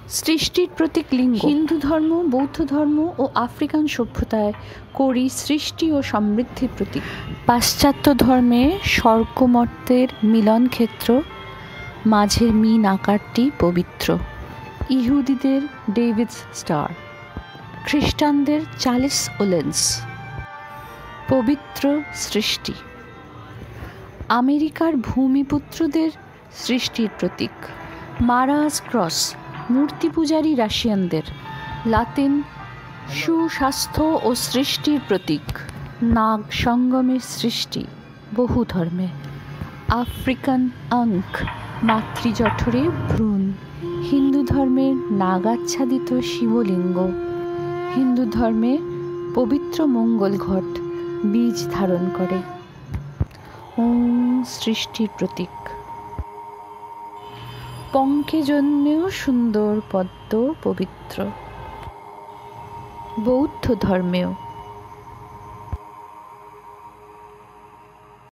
সৃষ্টির প্রতীক লিঙ্গ। হিন্দু ধর্ম, বৌদ্ধ ধর্ম ও আফ্রিকান সভ্যতায় কড়ি সৃষ্টি ও সমৃদ্ধির প্রতীক। পাশ্চাত্য ধর্মে স্বর্গমর্ত্যের মিলন ক্ষেত্র, মাঝের মিন আকারটি পবিত্র। ইহুদিদের ডেভিডস স্টার, খ্রিস্টানদের চালিস ওলেন্স, পবিত্র সৃষ্টি। আমেরিকার ভূমিপুত্রদের সৃষ্টির প্রতীক। মারাস ক্রস, মূর্তি পূজারী রাশিয়ানদের। লাতিন সুস্বাস্থ্য ও সৃষ্টির প্রতীক। নাগ সঙ্গমের সৃষ্টি বহু ধর্মে। আফ্রিকান আঙ্ক, মাতৃজঠরে ভ্রূণ। হিন্দু ধর্মের নাগাচ্ছাদিত শিবলিঙ্গ। হিন্দু ধর্মে পবিত্র মঙ্গল ঘট বীজ ধারণ করে। সৃষ্টির প্রতীক। পঙ্কে জন্মেও সুন্দর পদ্ম পবিত্র। বৌদ্ধ ধর্মেও